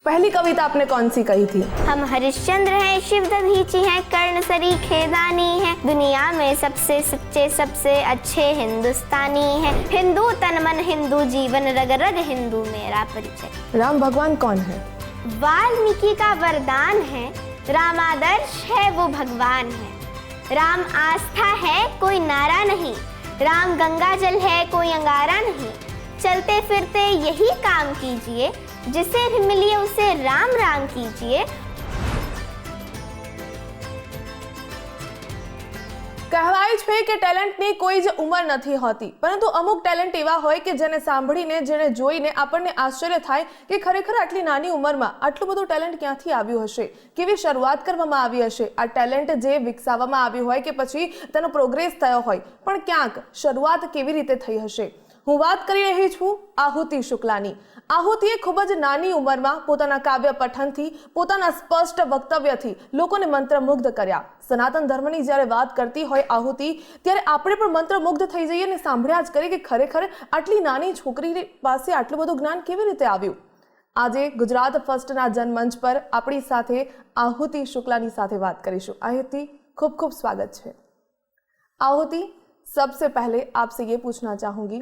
पहली कविता आपने कौन सी कही थी? हम हरिश्चंद्र हैं, शिव दधीची हैं, कर्ण सरी खेदानी हैं, दुनिया में सबसे सच्चे सबसे अच्छे हिंदुस्तानी हैं, हिंदू तन मन हिंदू जीवन रग रग हिंदू मेरा परिचय। राम भगवान कौन है? वाल्मीकि का वरदान है, राम आदर्श है वो भगवान है, राम आस्था है कोई नारा नहीं, राम गंगा जल है कोई अंगारा नहीं, चलते फिरते यही काम कीजिए, जिसे भी मिलिए उसे राम राम कीजिए। કહેવાય છે કે ટેલેન્ટની કોઈ જ ઉંમર નથી હોતી, પરંતુ અમુક ટેલેન્ટ એવા હોય કે જેને સાંભળીને જેને જોઈને આપણને આશ્ચર્ય થાય કે ખરેખર આટલી નાની ઉંમરમાં આટલું બધું ટેલેન્ટ ક્યાંથી આવ્યું હશે, કેવી શરૂઆત કરવામાં આવી હશે, આ ટેલેન્ટ જે વિકસાવવામાં આવ્યું હોય કે પછી તેનો પ્રોગ્રેસ થયો હોય, પણ ક્યાંક શરૂઆત કેવી રીતે થઈ હશે। હું વાત કરી રહી છું આહુતિ શુક્લાની। આહુતિએ ખૂબ જ નાની ઉંમરમાં પોતાના કાવ્ય પઠનથી, પોતાના સ્પષ્ટ વક્તવ્યથી લોકોને મંત્રમુગ્ધ કર્યા। સનાતન ધર્મની જ્યારે વાત કરતી હોય આહુતિ, ત્યારે આપણે પણ મંત્રમુગ્ધ થઈ જઈએ અને સાંભળ્યા જ કરીએ કે ખરેખર આટલી નાની છોકરી પાસે આટલું બધું જ્ઞાન કેવી રીતે આવ્યું। આજે ગુજરાત ફર્સ્ટના જનમંચ પર આપણી સાથે આહુતિ શુક્લાની સાથે વાત કરીશું। આહુતિ, खूब खूब स्वागत है। आहुति, सबसे पहले आपसे ये पूछना चाहूँगी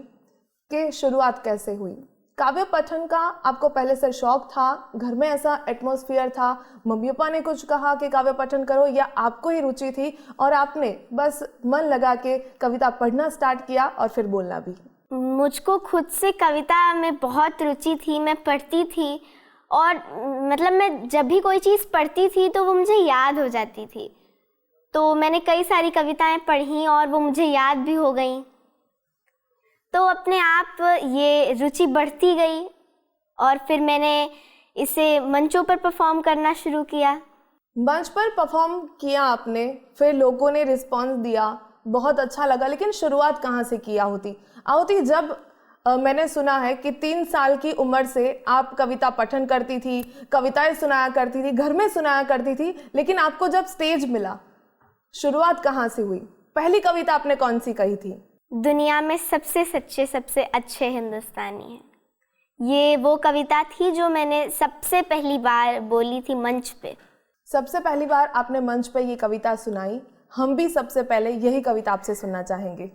कि शुरुआत कैसे हुई? काव्य पठन का आपको पहले से शौक था? घर में ऐसा एटमॉस्फेयर था? मम्मी पापा ने कुछ कहा कि काव्य पठन करो, या आपको ही रुचि थी और आपने बस मन लगा के कविता पढ़ना स्टार्ट किया और फिर बोलना भी? मुझको खुद से कविता में बहुत रुचि थी, मैं पढ़ती थी और मतलब मैं जब भी कोई चीज़ पढ़ती थी तो वो मुझे याद हो जाती थी। तो मैंने कई सारी कविताएं पढ़ी और वो मुझे याद भी हो गई, तो अपने आप ये रुचि बढ़ती गई और फिर मैंने इसे मंचों पर परफॉर्म करना शुरू किया। मंच पर परफॉर्म किया आपने, फिर लोगों ने रिस्पॉन्स दिया, बहुत अच्छा लगा, लेकिन शुरुआत कहाँ से की आहुति? आहुति, जब मैंने सुना है कि 3 साल की उम्र से आप कविता पठन करती थी, कविताएं सुनाया करती थी, घर में सुनाया करती थी, लेकिन आपको जब स्टेज मिला, शुरुआत कहाँ से हुई? पहली कविता आपने कौन सी कही थी? दुनिया में सबसे सच्चे सबसे अच्छे हिंदुस्तानी हैं। ये वो कविता थी जो मैंने सबसे पहली बार बोली थी मंच पे। सबसे पहली बार आपने मंच पे ये कविता सुनाई। हम भी सबसे पहले यही कविता आपसे सुनना चाहेंगे।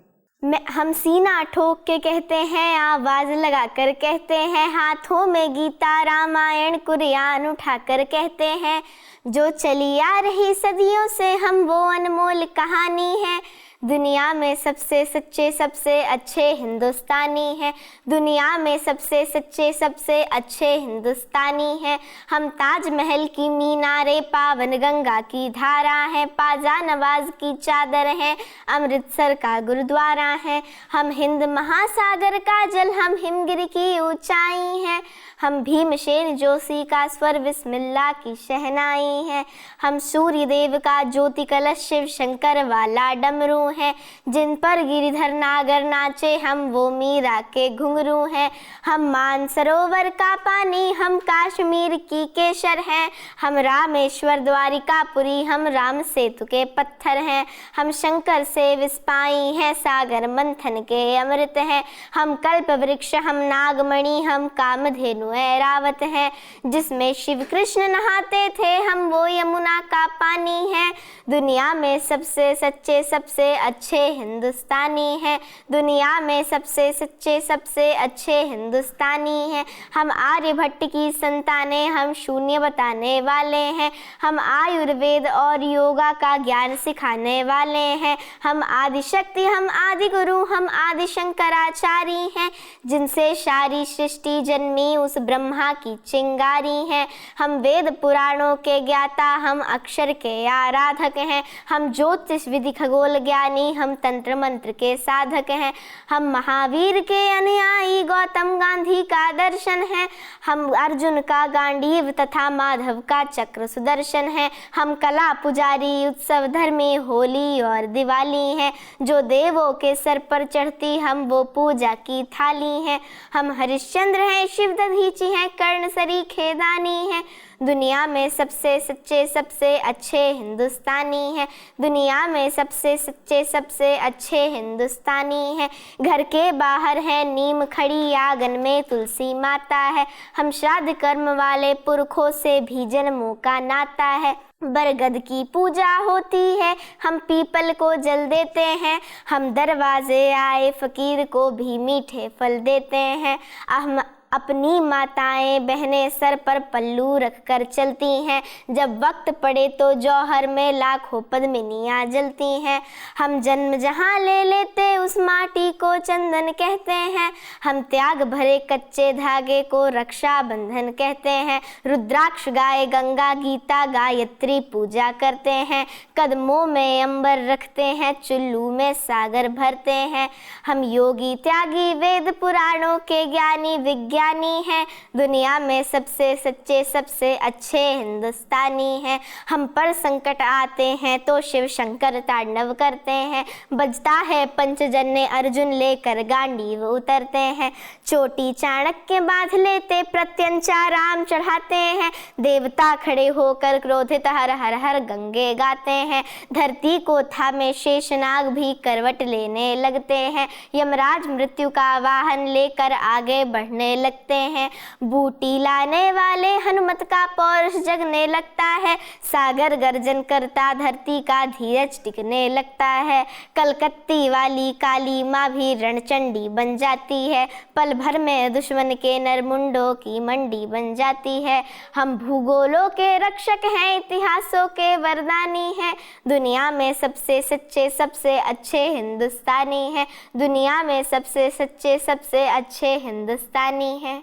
हम सीना ठोक के कहते हैं, आवाज लगा कर कहते हैं, हाथों में गीता रामायण कुरान उठा कर कहते हैं, जो चली आ रही सदियों से हम वो अनमोल कहानी है, दुनिया में सबसे सच्चे सबसे अच्छे हिंदुस्तानी हैं, दुनिया में सबसे सच्चे सबसे अच्छे हिंदुस्तानी हैं। हम ताजमहल की मीनारे, पावन गंगा की धारा हैं, पाजा नवाज की चादर हैं, अमृतसर का गुरुद्वारा है, हम हिंद महासागर का जल, हम हिमगिरी की ऊंचाई हैं, हम भीमसेन जोशी का स्वर बिस्मिल्लाह की शहनाई हैं, हम सूर्य देव का ज्योति कलश शिव शंकर वाला डमरू हैं, जिन पर गिरिधर नागर नाचे हम वो मीरा के घुंघरू हैं, हम मानसरोवर का पानी, हम कश्मीर की केसर हैं, हम रामेश्वर द्वारिकापुरी, हम राम सेतु के पत्थर हैं, हम शंकर से विस्पाई हैं, सागर मंथन के अमृत हैं, हम कल्प वृक्ष, हम नागमणि, हम कामधेनु ऐरावत हैं, जिसमें शिव कृष्ण नहाते थे, हम वो यमुना का पानी हैं, दुनिया में सबसे सच्चे सबसे अच्छे हिंदुस्तानी हैं, दुनिया में सबसे सच्चे सबसे अच्छे हिंदुस्तानी हैं, हम आर्यभट्ट की संतानें, हम शून्य बताने वाले हैं, हम आयुर्वेद और योगा का ज्ञान सिखाने वाले हैं, हम आदिशक्ति, हम आदि गुरु, हम आदि शंकराचार्य हैं, जिनसे सारी सृष्टि जन्मी उस ब्रह्मा की चिंगारी हैं, हम वेद पुराणों के ज्ञाता, हम अक्षर के आराधक हैं, हम ज्योतिष विधि खगोल ज्ञानी, हम तंत्र मंत्र के साधक हैं, हम महावीर के अनुयायी, गौतम गांधी का दर्शन है, हम अर्जुन का गांडीव तथा माधव का चक्र सुदर्शन है, हम कला पुजारी, उत्सव धर्मी, होली और दिवाली हैं, जो देवों के सर पर चढ़ती हम वो पूजा की थाली हैं, हम हरिश्चंद्र हैं, शिव दधीची मरीचि हैं, कर्ण सरी खेदानी हैं। दुनिया में सबसे सच्चे सबसे अच्छे हिंदुस्तानी हैं। दुनिया में सबसे सच्चे सबसे अच्छे हिंदुस्तानी हैं। घर के बाहर है नीम खड़ी, आंगन में तुलसी माता है। हम श्राद्ध कर्म वाले पुरखों से भी जन्मों का नाता है। बरगद की पूजा होती है, हम पीपल को जल देते हैं। हम दरवाजे आए फकीर को भी मीठे फल देते हैं। हम अपनी माताएं बहनें सर पर पल्लू रख कर चलती हैं। जब वक्त पड़े तो जौहर में लाखों पद्मिनियाँ जलती हैं। हम जन्म जहाँ ले लेते उस माटी को चंदन कहते हैं। हम त्याग भरे कच्चे धागे को रक्षा बंधन कहते हैं। रुद्राक्ष गाए गंगा गीता गायत्री पूजा करते हैं। कदमों में अंबर रखते हैं, चुल्लू में सागर भरते हैं। हम योगी त्यागी वेद पुराणों के ज्ञानी विज्ञानी हैं। दुनिया में सबसे सच्चे सबसे अच्छे हिंदुस्तानी हैं। हम पर संकट आते हैं तो शिव शंकर तांडव करते हैं। बजता है पंचजन्य अर्जुन लेकर गांडीव उतरते हैं। चोटी चाणक्य बांध लेते प्रत्यंचा राम चढ़ाते हैं। देवता खड़े होकर क्रोधित हर हर हर गंगे गाते हैं। धरती को थामे शेषनाग भी करवट लेने लगते हैं। यमराज मृत्यु का वाहन लेकर आगे बढ़ने लगते हैं। बूटी लाने वाले हनुमत का पौरुष जगने लगता है। सागर गर्जन करता धरती का धीरज टिकने लगता है। कलकत्ती वाली काली माँ भी रणचंडी बन जाती है। पल भर में दुश्मन के नरमुंडों की मंडी बन जाती है। हम भूगोलों के रक्षक हैं, इतिहासों के वरदानी हैं। दुनिया में सबसे सच्चे सबसे अच्छे हिंदुस्तानी हैं। दुनिया में सबसे सच्चे सबसे अच्छे हिंदुस्तानी हैं।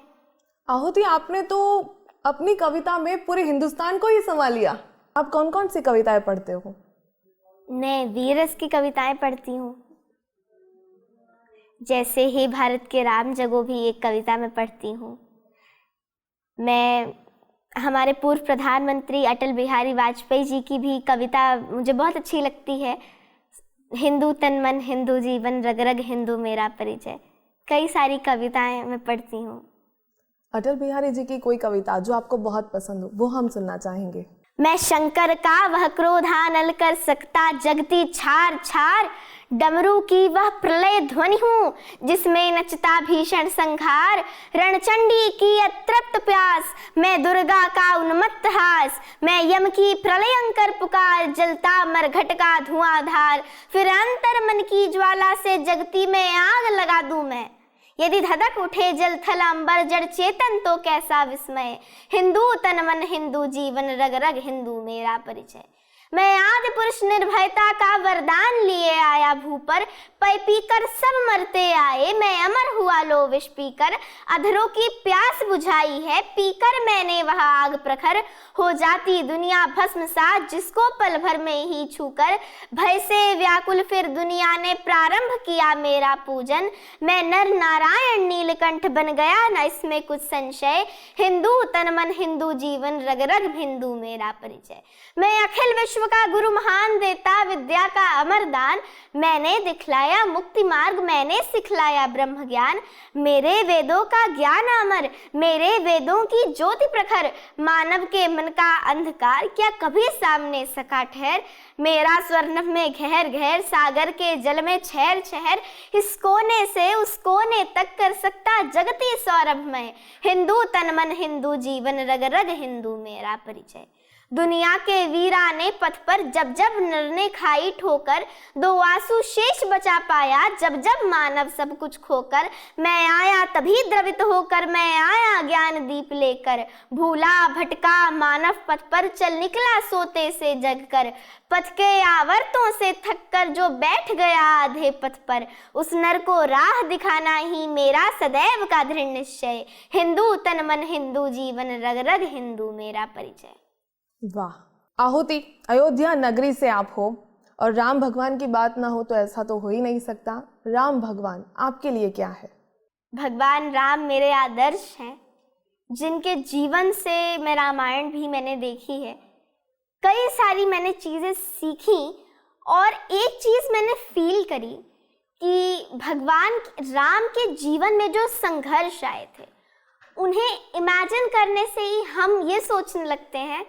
आहुति, आपने तो अपनी कविता में पूरे हिंदुस्तान को ही समा लिया। आप कौन कौन सी कविताएं पढ़ते हो? मैं वीरस की कविताएं पढ़ती हूँ। जैसे ही भारत के राम जगो भी एक कविता में पढ़ती हूँ। मैं हमारे पूर्व प्रधानमंत्री अटल बिहारी वाजपेयी जी की भी कविता मुझे बहुत अच्छी लगती है। हिंदू तन मन हिंदू जीवन, रग रग हिंदू मेरा परिचय। कई सारी कविताएं मैं पढ़ती हूँ। अटल बिहारी जी की कोई कविता जो आपको बहुत पसंद हो वो हम सुनना चाहेंगे। मैं शंकर का वह क्रोधानल कर सकता जगती छार छार, डमरू की वह प्रलय ध्वनि हूँ जिसमें नचता भीषण संहार। रणचंडी की अतृप्त प्यास, मैं दुर्गा का उन्मत्त हास। मैं यम की प्रलयंकर पुकार, जलता मरघट का धुआंधार। फिर अंतर मन की ज्वाला से जगती में आग लगा दूं मैं। यदि धधक उठे जल थल अंबर जड़ चेतन तो कैसा विस्मय। हिंदू तन मन हिंदू जीवन, रग रग हिंदू मेरा परिचय। मैं आदि पुरुष निर्भयता का वरदान लिए आया भू पर। पै पीकर सब मरते आए, मैं अमर हुआ लो विष पीकर। अधरों की प्यास बुझाई है, पीकर मैंने वह आग प्रखर। हो जाती दुनिया भस्म सात, जिसको पल भर में ही छूकर। भय से व्याकुल फिर दुनिया ने प्रारंभ किया मेरा पूजन। मैं नर नारायण नीलकंठ बन गया, न इसमें कुछ संशय। हिंदू तन मन हिंदू जीवन, रग रग हिंदू मेरा परिचय। मैं अखिल विश्व का गुरु महान देता विद्या का अमर दान। मैंने दिखलाया मुक्ति मार्ग, मैंने सिखलाया ब्रह्म ज्ञान। मेरे वेदों का ज्ञान अमर, मेरे वेदों की ज्योति प्रखर। मानव के मन का अंधकार क्या कभी सामने सका ठहर। मेरा स्वर्णभ में गहर गहर, सागर के जल में छहर छहर। इस कोने से उस कोने तक कर सकता जगती सौरभमय। हिंदू तन मन हिंदू जीवन, रग रग हिंदू मेरा परिचय। दुनिया के वीराने पथ पर जब जब नर ने खाई ठोकर। दो आंसू शेष बचा पाया जब जब मानव सब कुछ खोकर। मैं आया तभी द्रवित होकर, मैं आया ज्ञान दीप लेकर। भूला भटका मानव पथ पर, चल निकला सोते से जगकर। पथ के आवर्तों से थककर जो बैठ गया आधे पथ पर, उस नर को राह दिखाना ही मेरा सदैव का दृढ़ निश्चय। हिंदू तन मन हिंदू जीवन, रग रग हिंदू मेरा परिचय। वाह आहुति, अयोध्या नगरी से आप हो और राम भगवान की बात ना हो तो ऐसा तो हो ही नहीं सकता। राम भगवान आपके लिए क्या है? भगवान राम मेरे आदर्श हैं, जिनके जीवन से मैं रामायण भी मैंने देखी है। कई सारी मैंने चीज़ें सीखी और एक चीज़ मैंने फील करी कि भगवान राम के जीवन में जो संघर्ष आए थे उन्हें इमेजिन करने से ही हम ये सोचने लगते हैं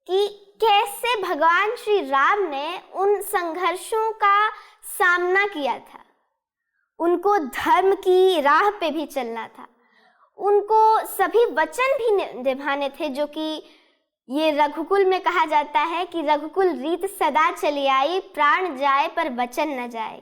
कि कैसे भगवान श्री राम ने उन संघर्षों का सामना किया था। उनको धर्म की राह पे भी चलना था, उनको सभी वचन भी निभाने थे, जो कि ये रघुकुल में कहा जाता है कि रघुकुल रीत सदा चली आई, प्राण जाए पर वचन न जाए।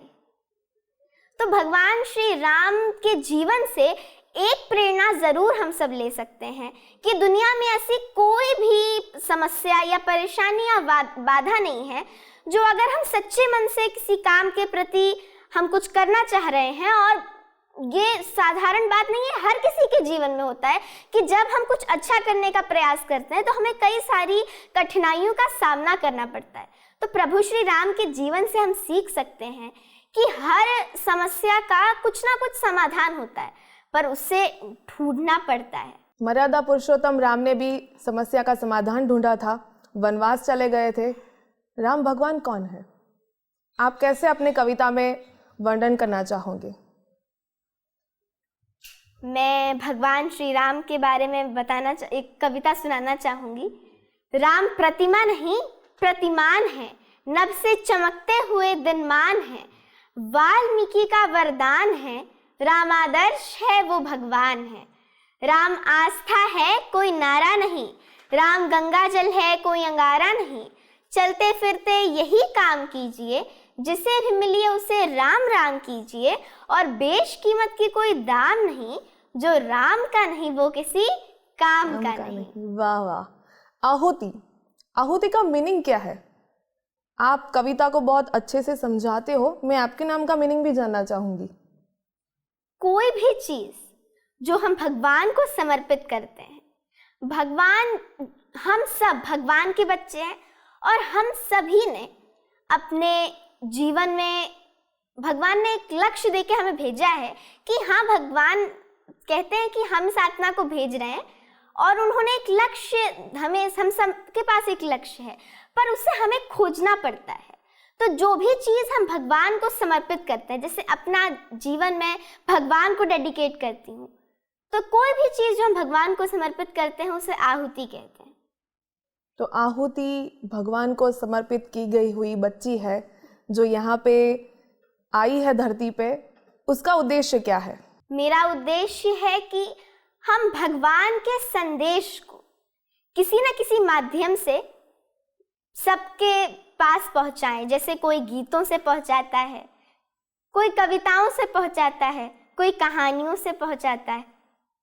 तो भगवान श्री राम के जीवन से एक प्रेरणा जरूर हम सब ले सकते हैं कि दुनिया में ऐसी कोई भी समस्या या परेशानी या बाधा नहीं है जो अगर हम सच्चे मन से किसी काम के प्रति हम कुछ करना चाह रहे हैं, और ये साधारण बात नहीं है, हर किसी के जीवन में होता है कि जब हम कुछ अच्छा करने का प्रयास करते हैं तो हमें कई सारी कठिनाइयों का सामना करना पड़ता है। तो प्रभु श्री राम के जीवन से हम सीख सकते हैं कि हर समस्या का कुछ ना कुछ समाधान होता है, पर उससे ढूंढना पड़ता है। मर्यादा पुरुषोत्तम राम ने भी समस्या का समाधान ढूंढा था, वनवास चले गए थे। राम भगवान कौन है, आप कैसे अपने कविता में वर्णन करना चाहोगे? मैं भगवान श्री राम के बारे में एक कविता सुनाना चाहूंगी। राम प्रतिमा नहीं प्रतिमान है, नभ से चमकते हुए दिनमान है, वाल्मीकि का वरदान है, राम आदर्श है वो भगवान है। राम आस्था है कोई नारा नहीं, राम गंगा जल है कोई अंगारा नहीं, चलते फिरते यही काम कीजिए, जिसे भी मिलिए उसे राम राम कीजिए, और बेश कीमत की कोई दाम नहीं, जो राम का नहीं वो किसी काम का नहीं। वाह वाह। आहुति, आहुति का मीनिंग क्या है? आप कविता को बहुत अच्छे से समझाते हो, मैं आपके नाम का मीनिंग भी जानना चाहूंगी। कोई भी चीज जो हम भगवान को समर्पित करते हैं, भगवान, हम सब भगवान के बच्चे हैं, और हम सभी ने अपने जीवन में, भगवान ने एक लक्ष्य देके हमें भेजा है कि हाँ, भगवान कहते हैं कि हम इस आत्मा को भेज रहे हैं, और उन्होंने एक लक्ष्य, हम सबके पास एक लक्ष्य है, पर उसे हमें खोजना पड़ता है। तो जो भी चीज़ हम भगवान को समर्पित करते हैं, जैसे अपना जीवन में भगवान को डेडिकेट करती हूँ, तो कोई भी चीज़ जो हम भगवान को समर्पित करते हैं उसे आहुति कहते हैं। तो आहुति भगवान को समर्पित की गई हुई बच्ची है जो यहाँ पे आई है धरती पे, उसका उद्देश्य क्या है? मेरा उद्देश्य है कि हम भगवान के संदेश को किसी न किसी माध्यम से सबके पास पहुंचाएं। जैसे कोई गीतों से पहुंचाता है, कोई कविताओं से पहुंचाता है, कोई कहानियों से पहुंचाता है,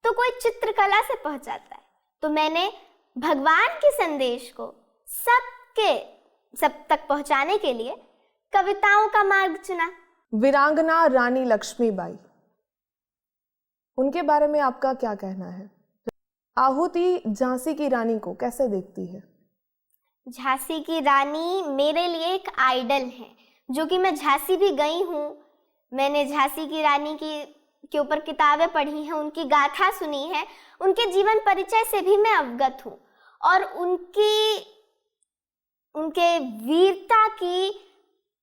तो कोई चित्रकला से पहुंचाता है। तो मैंने भगवान के संदेश को सब तक पहुंचाने के लिए कविताओं का मार्ग चुना। वीरांगना रानी लक्ष्मीबाई, उनके बारे में आपका क्या कहना है? आहुति झांसी की रानी को कैसे देखती है? झांसी की रानी मेरे लिए एक आइडल है, जो कि मैं झांसी भी गई हूँ। मैंने झांसी की रानी के ऊपर किताबें पढ़ी हैं, उनकी गाथा सुनी है, उनके जीवन परिचय से भी मैं अवगत हूँ, और उनके वीरता की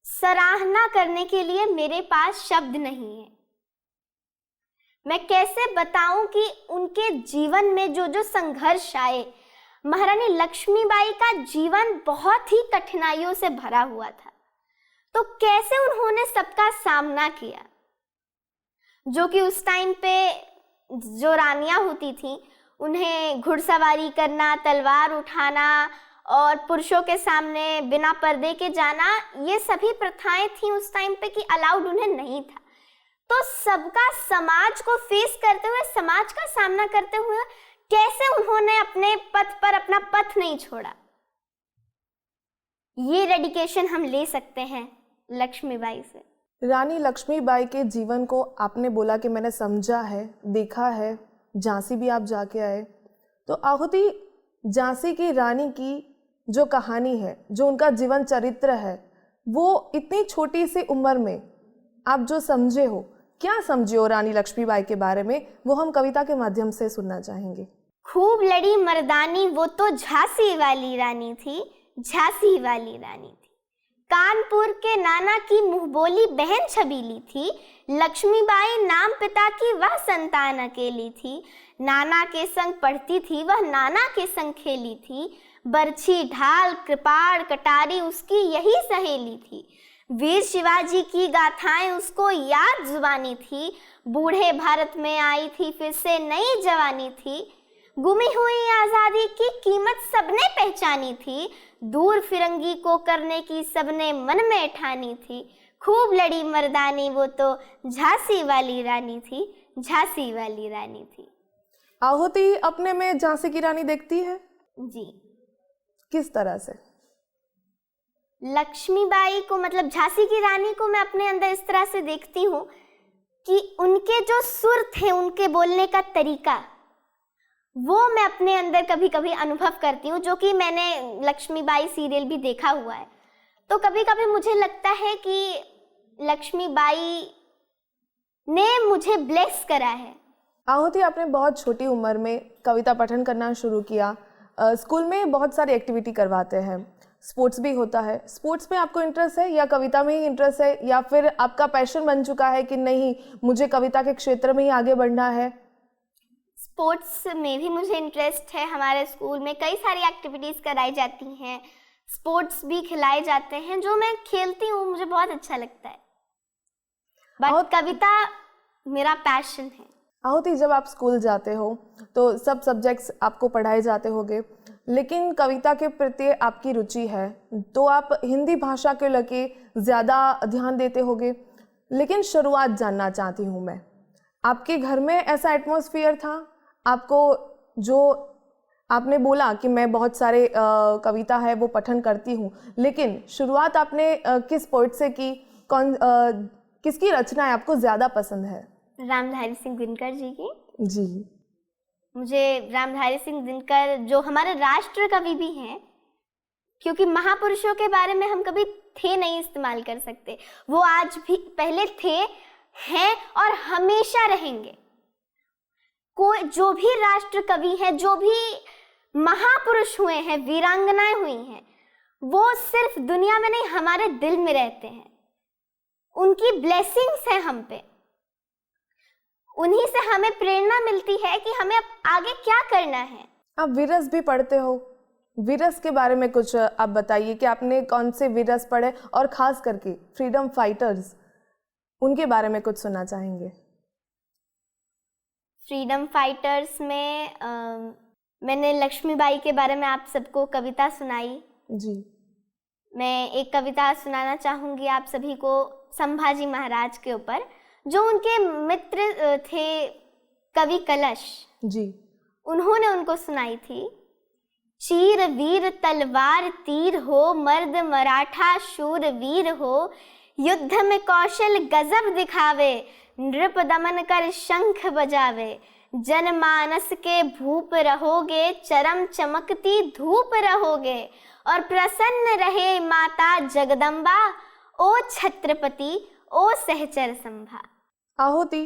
सराहना करने के लिए मेरे पास शब्द नहीं है। मैं कैसे बताऊं कि उनके जीवन में जो जो संघर्ष आए। महारानी लक्ष्मीबाई का जीवन बहुत ही कठिनाइयों से भरा हुआ था, तो कैसे उन्होंने सबका सामना किया। जो कि उस टाइम पे जो रानियां होती थी, उन्हें घुड़सवारी करना, तलवार उठाना और पुरुषों के सामने बिना पर्दे के जाना, ये सभी प्रथाएं थी उस टाइम पे कि अलाउड उन्हें नहीं था। तो सबका समाज को फेस करते हुए, समाज का सामना करते हुए कैसे उन्होंने अपने पथ पर अपना पथ नहीं छोड़ा, ये डेडिकेशन हम ले सकते हैं लक्ष्मीबाई से। रानी लक्ष्मीबाई के जीवन को आपने बोला कि मैंने समझा है, देखा है, झांसी भी आप जाके आए, तो आहुति झांसी की रानी की जो कहानी है, जो उनका जीवन चरित्र है, वो इतनी छोटी सी उम्र में आप जो समझे हो, क्या समझे हो रानी लक्ष्मीबाई के बारे में, वो हम कविता के माध्यम से सुनना चाहेंगे। खूब लड़ी मर्दानी वो तो झांसी वाली रानी थी, झांसी वाली रानी थी। कानपुर के नाना की मुंहबोली बहन छबीली थी, लक्ष्मीबाई नाम पिता की वह संतान अकेली थी। नाना के संग पढ़ती थी, वह नाना के संग खेली थी। बरछी ढाल कृपाण कटारी उसकी यही सहेली थी। वीर शिवाजी की गाथाएं उसको याद जुबानी थी। बूढ़े भारत में आई थी फिर से नई जवानी थी। गुमी हुई आज़ादी की कीमत सबने पहचानी थी। दूर फिरंगी को करने की सबने मन में ठानी थी। खूब लड़ी मर्दानी वो तो झांसी वाली रानी थी, झांसी वाली रानी थी। आहुति अपने में झांसी की रानी देखती है? जी। किस तरह से? लक्ष्मीबाई को, मतलब झांसी की रानी को मैं अपने अंदर इस तरह से देखती हूँ कि उनके जो सुर थे, उनके बोलने का तरीका, वो मैं अपने अंदर कभी कभी अनुभव करती हूँ, जो कि मैंने लक्ष्मीबाई सीरियल भी देखा हुआ है। तो कभी कभी मुझे लगता है कि लक्ष्मीबाई ने मुझे ब्लेस करा है। आहुति, आपने बहुत छोटी उम्र में कविता पठन करना शुरू किया। स्कूल में बहुत सारी एक्टिविटी करवाते हैं, स्पोर्ट्स भी होता है। स्पोर्ट्स में आपको इंटरेस्ट है या कविता में ही इंटरेस्ट है, या फिर आपका पैशन बन चुका है कि नहीं मुझे कविता के क्षेत्र में ही आगे बढ़ना है? स्पोर्ट्स में भी मुझे इंटरेस्ट है। हमारे स्कूल में कई सारी एक्टिविटीज़ कराई जाती हैं, स्पोर्ट्स भी खिलाए जाते हैं, जो मैं खेलती हूँ, मुझे बहुत अच्छा लगता है। बट कविता मेरा पैशन है। आहुति, जब आप स्कूल जाते हो तो सब सब्जेक्ट्स आपको पढ़ाए जाते होंगे, लेकिन कविता के प्रति आपकी रुचि है तो आप हिंदी भाषा के लेके ज़्यादा ध्यान देते होंगे। लेकिन शुरुआत जानना चाहती हूँ मैं, आपके घर में ऐसा एटमॉस्फेयर था? आपको जो आपने बोला कि मैं बहुत सारे कविता है वो पठन करती हूँ, लेकिन शुरुआत आपने किस पोएट से की? किसकी रचनाएं आपको ज़्यादा पसंद है? रामधारी सिंह दिनकर जी की। जी। मुझे रामधारी सिंह दिनकर, जो हमारे राष्ट्र कवि भी हैं, क्योंकि महापुरुषों के बारे में हम कभी थे नहीं इस्तेमाल कर सकते, वो आज भी, पहले थे, हैं और हमेशा रहेंगे। कोई जो भी राष्ट्र कवि है, जो भी महापुरुष हुए हैं, वीरांगनाएं हुई हैं, वो सिर्फ दुनिया में नहीं हमारे दिल में रहते हैं। उनकी ब्लेसिंग्स हैं हम पे, उन्हीं से हमें प्रेरणा मिलती है कि हमें अब आगे क्या करना है। आप वीरस भी पढ़ते हो, वीरस के बारे में कुछ आप बताइए कि आपने कौन से वीरस पढ़े, और खास करके फ्रीडम फाइटर्स, उनके बारे में कुछ सुनना चाहेंगे? फ्रीडम फाइटर्स में मैंने लक्ष्मीबाई के बारे में आप सबको कविता सुनाई। जी। मैं एक कविता सुनाना चाहूँगी आप सभी को संभाजी महाराज के ऊपर, जो उनके मित्र थे कवि कलश जी। उन्होंने उनको सुनाई थी। चीर वीर तलवार तीर हो, मर्द मराठा शूर वीर हो, युद्ध में कौशल गजब दिखावे, नृप दमन कर शंख बजावे, जनमानस के भूप रहोगे, चरम चमकती धूप रहोगे, और प्रसन्न रहे माता जगदम्बा, ओ छत्रपति ओ सहचर संभा। आहुति,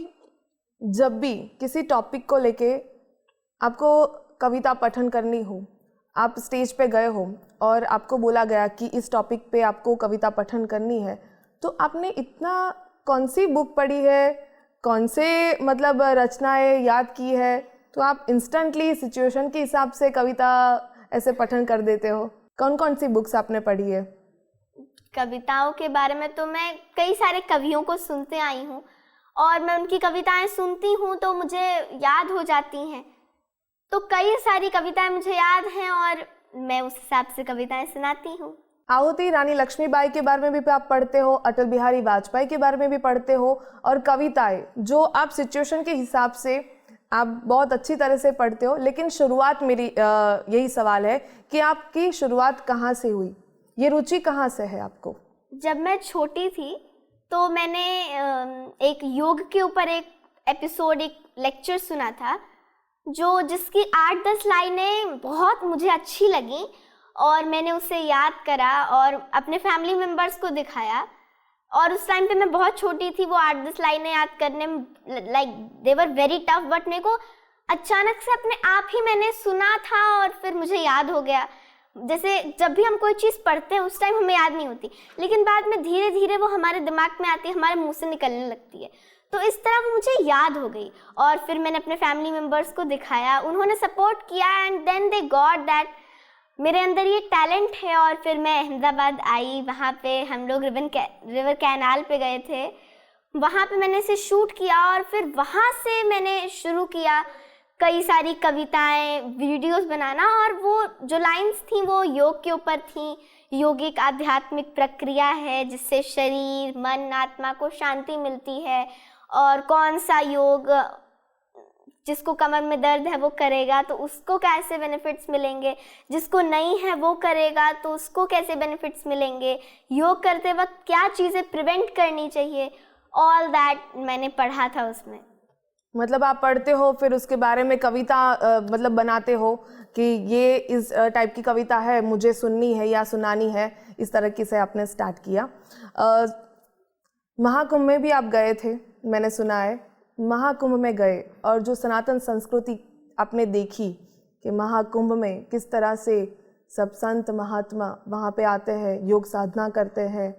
जब भी किसी टॉपिक को लेके आपको कविता पठन करनी हो, आप स्टेज पे गए हो और आपको बोला गया कि इस टॉपिक पे आपको कविता पठन करनी है, तो आपने इतना कौन सी बुक पढ़ी है, कौन से मतलब रचनाएं याद की है, तो आप इंस्टेंटली सिचुएशन के हिसाब से कविता ऐसे पठन कर देते हो? कौन कौन सी बुक्स आपने पढ़ी है? कविताओं के बारे में तो मैं कई सारे कवियों को सुनते आई हूँ, और मैं उनकी कविताएं सुनती हूँ तो मुझे याद हो जाती हैं। तो कई सारी कविताएं मुझे याद हैं और मैं उस हिसाब से कविताएं सुनाती हूँ। आहुति, रानी लक्ष्मीबाई के बारे में भी आप पढ़ते हो, अटल बिहारी वाजपेयी के बारे में भी पढ़ते हो, और कविताएं जो आप सिचुएशन के हिसाब से आप बहुत अच्छी तरह से पढ़ते हो। लेकिन शुरुआत मेरी यही सवाल है कि आपकी शुरुआत कहाँ से हुई, ये रुचि कहाँ से है आपको? जब मैं छोटी थी तो मैंने एक योग के ऊपर एक एपिसोड, एक लेक्चर सुना था, जिसकी 8-10 लाइनें बहुत मुझे अच्छी लगी, और मैंने उसे याद करा और अपने फैमिली मेम्बर्स को दिखाया। और उस टाइम पे मैं बहुत छोटी थी, वो 8-10 लाइनें याद करने में like they were very tough, but मेरे को अचानक से अपने आप ही मैंने सुना था और फिर मुझे याद हो गया। जैसे जब भी हम कोई चीज़ पढ़ते हैं उस टाइम हमें याद नहीं होती, लेकिन बाद में धीरे धीरे वो हमारे दिमाग में आती है, हमारे मुंह से निकलने लगती है। तो इस तरह वो मुझे याद हो गई और फिर मैंने अपने फैमिली मेम्बर्स को दिखाया, उन्होंने सपोर्ट किया and then they got that मेरे अंदर ये टैलेंट है। और फिर मैं अहमदाबाद आई, वहाँ पे हम लोग रिवर कैनाल पे गए थे, वहाँ पे मैंने इसे शूट किया और फिर वहाँ से मैंने शुरू किया कई सारी कविताएं, वीडियोस बनाना। और वो जो लाइंस थी वो योग के ऊपर थी। योग एक आध्यात्मिक प्रक्रिया है जिससे शरीर, मन, आत्मा को शांति मिलती है। और कौन सा योग जिसको कमर में दर्द है वो करेगा तो उसको कैसे बेनिफिट्स मिलेंगे, जिसको नहीं है वो करेगा तो उसको कैसे बेनिफिट्स मिलेंगे, योग करते वक्त क्या चीज़ें प्रिवेंट करनी चाहिए, ऑल दैट मैंने पढ़ा था उसमें। मतलब आप पढ़ते हो फिर उसके बारे में कविता मतलब बनाते हो कि ये इस टाइप की कविता है, मुझे सुननी है या सुनानी है, इस तरीके से आपने स्टार्ट किया। महाकुंभ में भी आप गए थे, मैंने सुना है। महाकुंभ में गए और जो सनातन संस्कृति आपने देखी कि महाकुंभ में किस तरह से सब संत महात्मा वहाँ पे आते हैं, योग साधना करते हैं,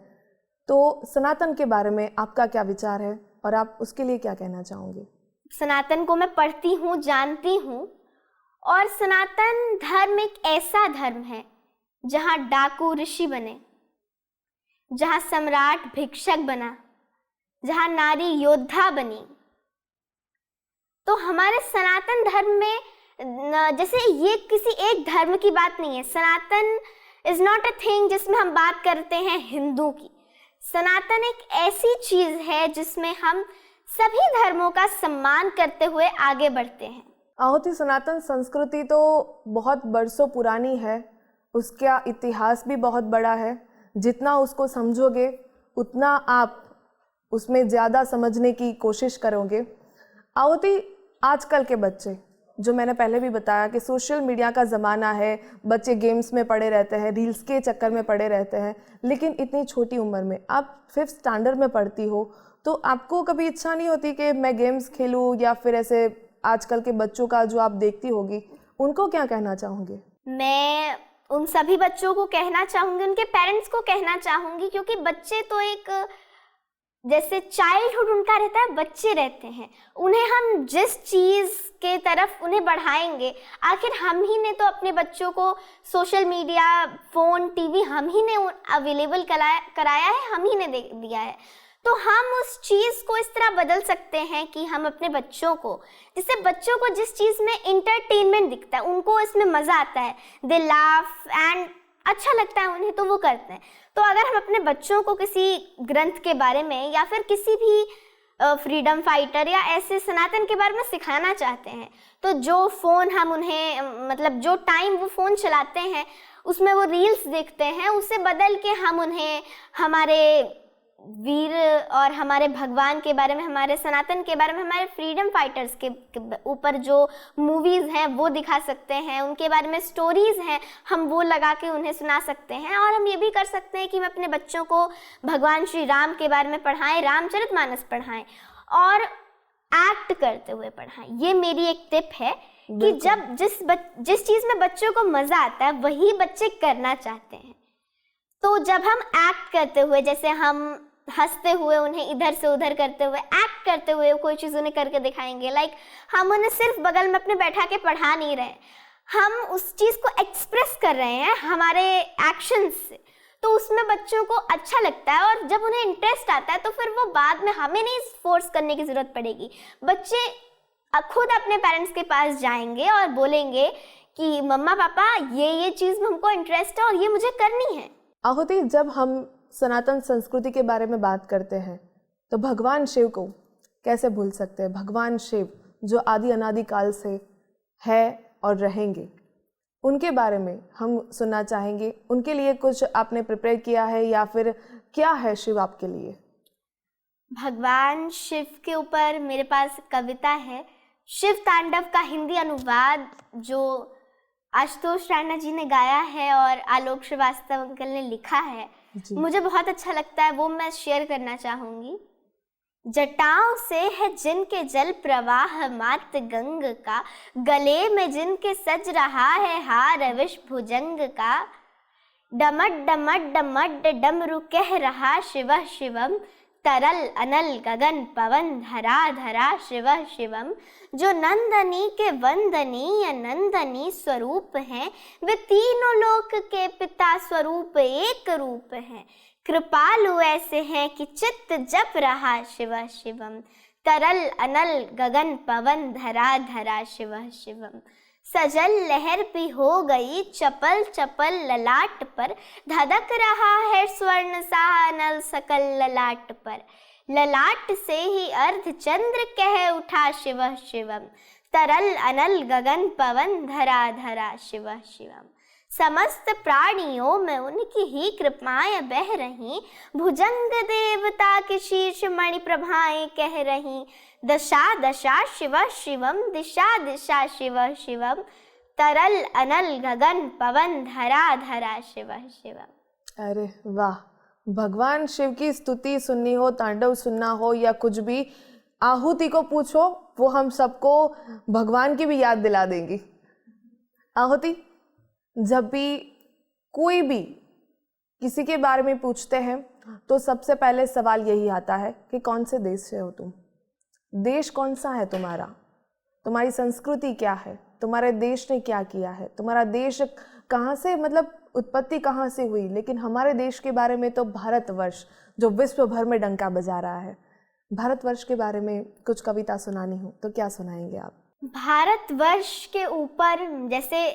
तो सनातन के बारे में आपका क्या विचार है और आप उसके लिए क्या कहना चाहोगे? सनातन को मैं पढ़ती हूँ, जानती हूँ, और सनातन धर्म एक ऐसा धर्म है जहाँ डाकू ऋषि बने, जहाँ सम्राट भिक्षक बना, जहाँ नारी योद्धा बनी। तो हमारे सनातन धर्म में जैसे ये किसी एक धर्म की बात नहीं है। सनातन इज नॉट अ थिंग जिसमें हम बात करते हैं हिंदू की। सनातन एक ऐसी चीज है जिसमें हम सभी धर्मों का सम्मान करते हुए आगे बढ़ते हैं। आहुति, सनातन संस्कृति तो बहुत बरसों पुरानी है, उसका इतिहास भी बहुत बड़ा है। जितना उसको समझोगे उतना आप उसमें ज़्यादा समझने की कोशिश करोगे। आहुति, आजकल के बच्चे, जो मैंने पहले भी बताया कि सोशल मीडिया का ज़माना है, बच्चे गेम्स में पड़े रहते हैं, रील्स के चक्कर में पड़े रहते हैं, लेकिन इतनी छोटी उम्र में, आप 5th स्टैंडर्ड में पढ़ती हो, तो आपको कभी इच्छा नहीं होती कि मैं गेम्स खेलूँ, या फिर ऐसे आजकल के बच्चों का जो आप देखती होगी, उनको क्या कहना चाहोगे? मैं उन सभी बच्चों को कहना चाहूँगी, उनके पेरेंट्स को कहना चाहूँगी, क्योंकि बच्चे तो एक जैसे चाइल्डहुड उनका रहता है, बच्चे रहते हैं, उन्हें हम जिस चीज़ के तरफ उन्हें बढ़ाएंगे, आखिर हम ही ने तो अपने बच्चों को सोशल मीडिया, फ़ोन, टीवी हम ही ने अवेलेबल कराया है, हम ही ने दिया है। तो हम उस चीज़ को इस तरह बदल सकते हैं कि हम अपने बच्चों को, जिससे बच्चों को जिस चीज़ में इंटरटेनमेंट दिखता है, उनको इसमें मज़ा आता है, दे लाफ एंड अच्छा लगता है उन्हें, तो वो करते हैं। तो अगर हम अपने बच्चों को किसी ग्रंथ के बारे में या फिर किसी भी फ्रीडम फाइटर या ऐसे सनातन के बारे में सिखाना चाहते हैं, तो जो फ़ोन हम उन्हें मतलब जो टाइम वो फ़ोन चलाते हैं उसमें वो रील्स देखते हैं, उसे बदल के हम उन्हें हमारे वीर और हमारे भगवान के बारे में, हमारे सनातन के बारे में, हमारे फ्रीडम फाइटर्स के ऊपर जो मूवीज़ हैं वो दिखा सकते हैं, उनके बारे में स्टोरीज़ हैं, हम वो लगा के उन्हें सुना सकते हैं। और हम ये भी कर सकते हैं कि हम अपने बच्चों को भगवान श्री राम के बारे में पढ़ाएं, रामचरितमानस पढ़ाएं और एक्ट करते हुए पढ़ाएं। ये मेरी एक टिप है कि जब जिस चीज़ में बच्चों को मज़ा आता है वही बच्चे करना चाहते हैं। तो जब हम एक्ट करते हुए, जैसे हम हंसते हुए उन्हें इधर से उधर करते हुए, एक्ट करते हुए कोई चीज़ उन्हें करके दिखाएंगे, लाइक हम उन्हें सिर्फ बगल में अपने बैठा के पढ़ा नहीं रहे, हम उस चीज़ को एक्सप्रेस कर रहे हैं हमारे एक्शंस से, तो उसमें बच्चों को अच्छा लगता है और जब उन्हें इंटरेस्ट आता है तो फिर वो बाद में हमें नहीं फोर्स करने की ज़रूरत पड़ेगी। बच्चे खुद अपने पेरेंट्स के पास जाएंगे और बोलेंगे कि मम्मा पापा ये चीज़ में हमको इंटरेस्ट है और ये मुझे करनी है। आहुति, जब हम सनातन संस्कृति के बारे में बात करते हैं तो भगवान शिव को कैसे भूल सकते हैं? भगवान शिव जो आदि अनादि काल से है और रहेंगे, उनके बारे में हम सुनना चाहेंगे। उनके लिए कुछ आपने प्रिपेयर किया है या फिर क्या है शिव आपके लिए? भगवान शिव के ऊपर मेरे पास कविता है, शिव तांडव का हिंदी अनुवाद जो आशुतोष राणा जी ने गाया है और आलोक श्रीवास्तव अंकल ने लिखा है, मुझे बहुत अच्छा लगता है, वो मैं शेयर करना चाहूँगी। जटाओं से है जिनके जल प्रवाह मात गंग का, गले में जिनके सज रहा है हार विष भुजंग का, डमड डमड डमड डमरू कह रहा शिव शिवम, तरल अनल गगन पवन धरा धरा शिव शिवम। जो नंदनी के वंदनीय नंदनी स्वरूप हैं, वे तीनों लोक के पिता स्वरूप एक रूप हैं। कृपालु ऐसे हैं कि चित्त जप रहा शिव शिवम। तरल अनल गगन पवन धरा धरा शिव शिवम। सजल लहर भी हो गई चपल चपल ललाट पर, धधक रहा है स्वर्ण सा नल सकल ललाट पर। ललाट से ही अर्ध चंद्र कह उठा शिव शिवम। तरल अनल गगन पवन धरा धरा शिव शिवम। समस्त प्राणियों में उनकी ही कृपाएं बह रही, भुजंग देवता के शीर्ष मणि प्रभाएं कह रही। दशा दशा शिव शिवम, दिशा दिशा शिव शिवम। तरल अनल गगन पवन धरा धरा शिव शिवम। अरे वाह, भगवान शिव की स्तुति सुननी हो, तांडव सुनना हो या कुछ भी, आहुति को पूछो, वो हम सबको भगवान की भी याद दिला देंगी। आहुति, जब भी कोई भी किसी के बारे में पूछते हैं तो सबसे पहले सवाल यही आता है कि कौन से देश से हो तुम, देश कौन सा है तुम्हारा, तुम्हारी संस्कृति क्या है, तुम्हारे देश ने क्या किया है, तुम्हारा देश कहाँ से, मतलब उत्पत्ति कहाँ से हुई। लेकिन हमारे देश के बारे में तो भारतवर्ष जो विश्व भर में डंका बजा रहा है, भारतवर्ष के बारे में कुछ कविता सुनानी हो तो क्या सुनाएंगे आप? भारतवर्ष के ऊपर जैसे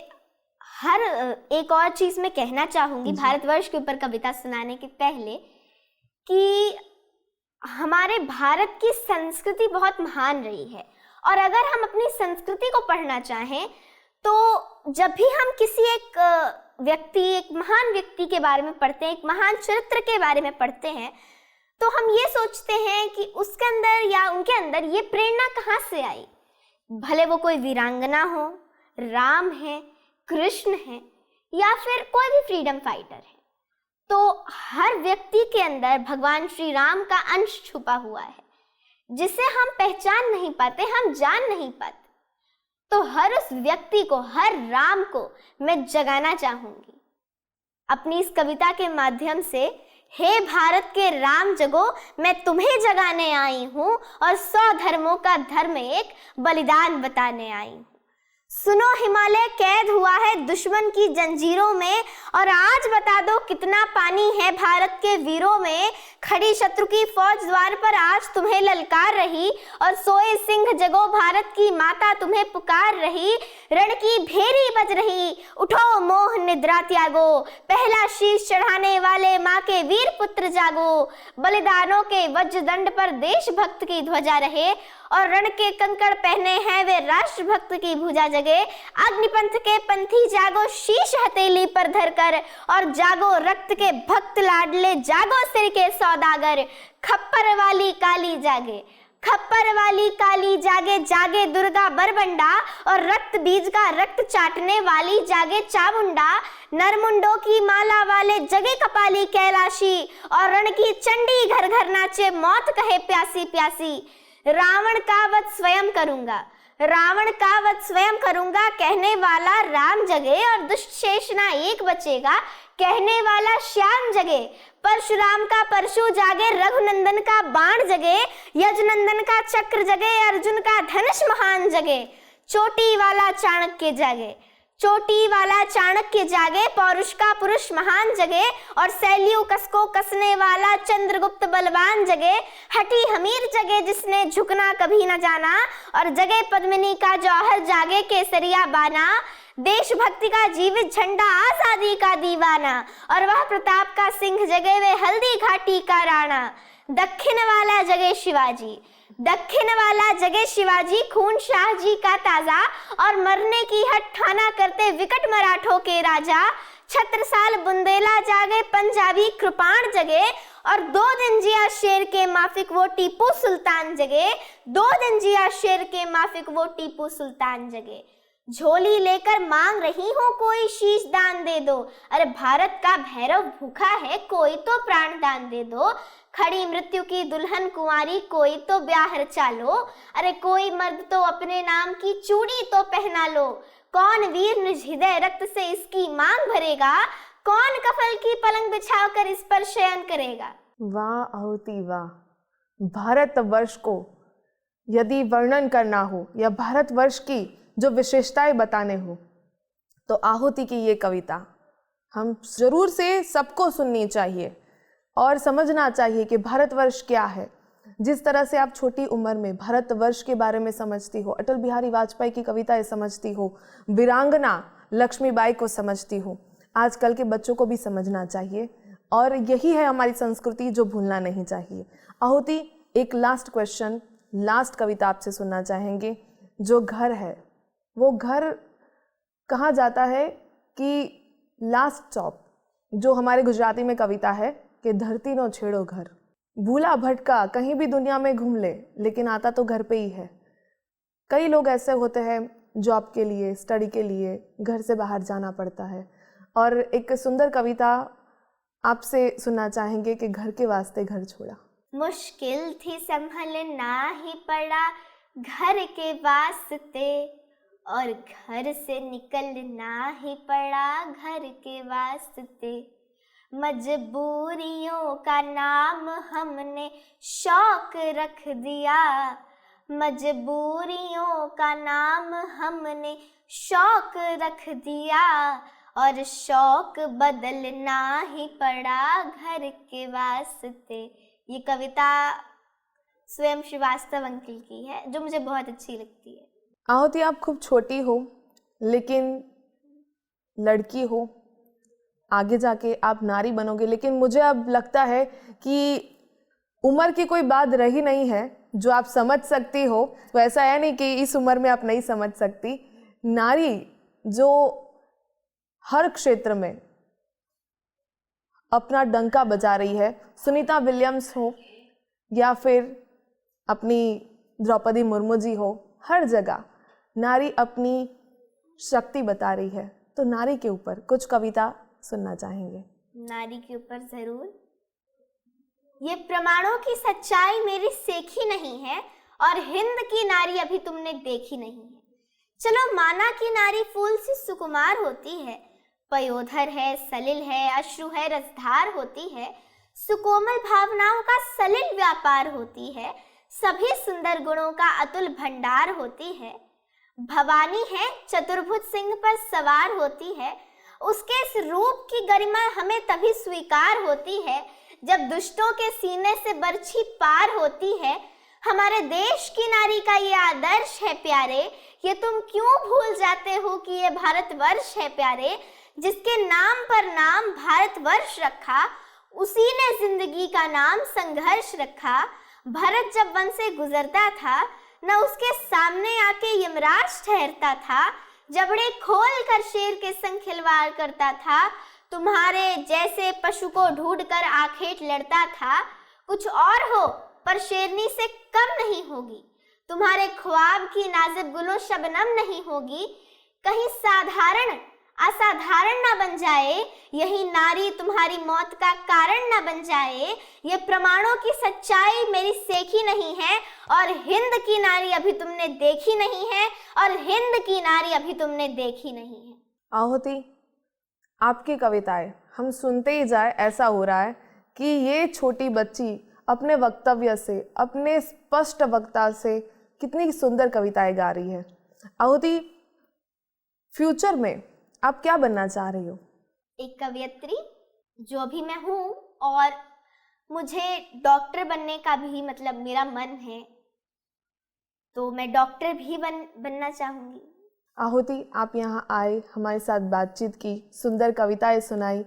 हर एक और चीज मैं कहना चाहूंगी भारतवर्ष के ऊपर कविता सुनाने के पहले, कि हमारे भारत की संस्कृति बहुत महान रही है। और अगर हम अपनी संस्कृति को पढ़ना चाहें तो जब भी हम किसी एक व्यक्ति, एक महान व्यक्ति के बारे में पढ़ते हैं, एक महान चरित्र के बारे में पढ़ते हैं, तो हम ये सोचते हैं कि उसके अंदर या उनके अंदर ये प्रेरणा कहाँ से आई। भले वो कोई वीरांगना हो, राम है, कृष्ण है, या फिर कोई भी फ्रीडम फाइटर है, तो हर व्यक्ति के अंदर भगवान श्री राम का अंश छुपा हुआ है जिसे हम पहचान नहीं पाते, हम जान नहीं पाते। तो हर उस व्यक्ति को, हर राम को मैं जगाना चाहूंगी अपनी इस कविता के माध्यम से। हे भारत के राम जगो, मैं तुम्हें जगाने आई हूं और 100 धर्मों का धर्म एक बलिदान बताने आई हूं। सुनो, हिमालय कैद हुआ है दुश्मन की जंजीरों में, और आज बता दो कितना पानी है भारत के वीरों में। खड़ी शत्रु की फौज द्वार पर आज तुम्हें ललकार रही, और सोए सिंह जगो भारत की माता तुम्हें पुकार रही। रण की भेरी बज रही, उठो मोह निद्रा त्यागो, पहला शीश चढ़ाने वाले माँ के वीर पुत्र जागो। बलिदानों के वज्रदंड पर देशभक्त की ध्वजा रहे, और रण के कंकड़ पहने हैं वे राष्ट्रभक्त की भुजा जगे। अग्निपंथ के पंथी जागो, शीश हथेली पर धरकर, और जागो रक्त के भक्त लाडले, जागो सिर के सौदागर। खप्पर वाली काली जागे, खप्पर वाली काली जागे, जागे दुर्गा बरबंडा, और रक्त बीज का रक्त चाटने वाली जागे चामुंडा। नरमुंडों की माला वाले जगे कपाली कैलाशी, और रण की चंडी घर घर नाचे, मौत कहे प्यासी प्यासी। रावण का वध स्वयं करूंगा, रावण का वध स्वयं करूंगा, कहने वाला राम जगे और दुष्ट शेषना एक बचेगा, कहने वाला श्याम जगे। परशुराम का परशु जागे, रघुनंदन का बाण जगे, यजनंदन का चक्र जगे, अर्जुन का धनुष महान जगे। चोटी वाला चाणक्य जागे, चोटी वाला चाणक्य जागे, पौरुष का पुरुष महान जगे, और सैल्यूकस को कसने वाला चंद्रगुप्त बलवान जगे। हठी हमीर जगे जिसने झुकना कभी न जाना, और जगे पद्मिनी का जौहर जागे केसरिया बाना। देशभक्ति का जीवित झंडा आजादी का दीवाना, और वह प्रताप का सिंह जगे वे हल्दी घाटी का राणा। दक्षिण वाला जगे शिवाजी, दक्षिण वाला जगे शिवाजी, खून शाह जी का ताजा, और मरने की हट ठाना करते विकट मराठों के राजा। छत्रसाल बुंदेला जागे, पंजाबी कृपाण जगे, और 2 दिन जिया शेर के माफिक वो टीपू सुल्तान जगे। 2 दिन जिया शेर के माफिक वो टीपू सुल्तान जगे। झोली लेकर मांग रही हो कोई शीश दान दे दो, अरे भारत का भैरव भूखा है कोई तो प्राण दान दे दो। खड़ी मृत्यु की दुल्हन कुंवारी कोई तो ब्याह रचा लो, अरे कोई मर्द तो अपने नाम की चूड़ी तो पहना लो। कौन वीर निज हृदय रक्त से इसकी मांग भरेगा, कौन कफल की पलंग बिछाकर इस पर शयन करेगा। वाह आहुति वाह, भारतवर्ष को यदि वर्णन करना हो या भारतवर्ष की जो विशेषताएं बताने हो तो आहुति की ये कविता हम जरूर से सबको सुननी चाहिए और समझना चाहिए कि भारतवर्ष क्या है। जिस तरह से आप छोटी उम्र में भारतवर्ष के बारे में समझती हो, अटल बिहारी वाजपेयी की कविताएं समझती हो, वीरांगना लक्ष्मीबाई को समझती हो, आजकल के बच्चों को भी समझना चाहिए और यही है हमारी संस्कृति जो भूलना नहीं चाहिए। आहुति, एक लास्ट क्वेश्चन, लास्ट कविता आपसे सुनना चाहेंगे। जो घर है वो घर कहा जाता है कि लास्ट स्टॉप, जो हमारे गुजराती में कविता है कि धरती नो छेड़ो घर, भूला भटका कहीं भी दुनिया में घूम ले लेकिन आता तो घर पे ही है। कई लोग ऐसे होते हैं जॉब के लिए, स्टडी के लिए घर से बाहर जाना पड़ता है और एक सुंदर कविता आपसे सुनना चाहेंगे कि घर के वास्ते घर छोड़ा। मुश्किल थी संभलना ही पड़ा घर के वास्ते और घर से निकलना ही पड़ा घर के वास्ते। मजबूरियों का नाम हमने शौक रख दिया, मजबूरियों का नाम हमने शौक रख दिया और शौक बदलना ही पड़ा घर के वास्ते। ये कविता स्वयं श्रीवास्तव अंकल की है जो मुझे बहुत अच्छी लगती है। आहुति, आप खूब छोटी हो लेकिन लड़की हो, आगे जाके आप नारी बनोगे, लेकिन मुझे अब लगता है कि उम्र की कोई बात रही नहीं है जो आप समझ सकती हो। तो ऐसा है नहीं कि इस उम्र में आप नहीं समझ सकती। नारी जो हर क्षेत्र में अपना डंका बजा रही है, सुनीता विलियम्स हो या फिर अपनी द्रौपदी मुर्मू जी हो, हर जगह नारी अपनी शक्ति बता रही है। तो नारी के ऊपर कुछ कविता सुनना चाहेंगे। नारी के ऊपर जरूर। ये प्रमाणों की सच्चाई मेरी सेखी नहीं है और हिंद की नारी अभी तुमने देखी नहीं है। चलो माना कि नारी फूल सी सुकुमार होती है, पयोधर है, सलिल है, अश्रु है, रसधार होती है, सुकोमल भावनाओं का सलिल व्यापार होती है, सभी सुंदर गुणों का अतुल भंडार होती है। भवानी है, चतुर्भुज सिंह पर सवार होती है, उसके इस रूप की गरिमा हमें तभी स्वीकार होती है जब दुष्टों के सीने से बरछी पार होती है। हमारे देश की नारी का ये आदर्श है प्यारे, ये तुम क्यों भूल जाते हो कि ये भारतवर्ष है प्यारे। जिसके नाम पर नाम भारतवर्ष रखा, उसी ने जिंदगी का नाम संघर्ष रखा। भरत जब वन से गुजरता था, न उसके सामने आके यमराज ठहरता था, जबड़े खोल कर शेर के संग खिलवाड़ करता था। तुम्हारे जैसे पशु को ढूंढकर आखेट लड़ता था। कुछ और हो पर शेरनी से कम नहीं होगी, तुम्हारे ख्वाब की नाजुक गुलों शबनम नहीं होगी। कहीं साधारण असाधारण ना बन जाए, यही नारी तुम्हारी मौत का कारण ना बन जाए। ये प्रमाणों की सच्चाई मेरी सेखी नहीं है और हिंद की नारी अभी तुमने देखी नहीं है और हिंद की नारी अभी तुमने देखी नहीं है। आहुति, आपकी कविताएं हम सुनते ही जाए, ऐसा हो रहा है कि ये छोटी बच्ची अपने वक्तव्य से, अपने स्पष्ट वक्ता से कितनी सुंदर कविताएं गा रही है। आहुति, फ्यूचर में आप क्या बनना चाह रही हो? एक कवयित्री जो अभी मैं हूँ, और मुझे डॉक्टर बनने का भी मतलब मेरा मन है, तो मैं डॉक्टर भी बनना चाहूँगी। आहुति, आप यहाँ आए, हमारे साथ बातचीत की, सुंदर कविताएं सुनाई,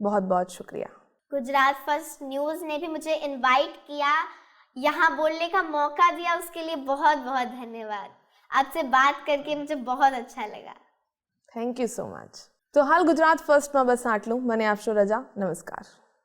बहुत बहुत शुक्रिया। गुजरात फर्स्ट न्यूज़ ने भी मुझे इनवाइट किया, यहाँ बोलने का मौका दिया, उसके लिए बहुत बहुत धन्यवाद। आपसे बात करके मुझे बहुत अच्छा लगा। Thank you so much. तो हाल गुजरात फर्स्ट में बस आटलू। मैंने आपशो रजा। नमस्कार।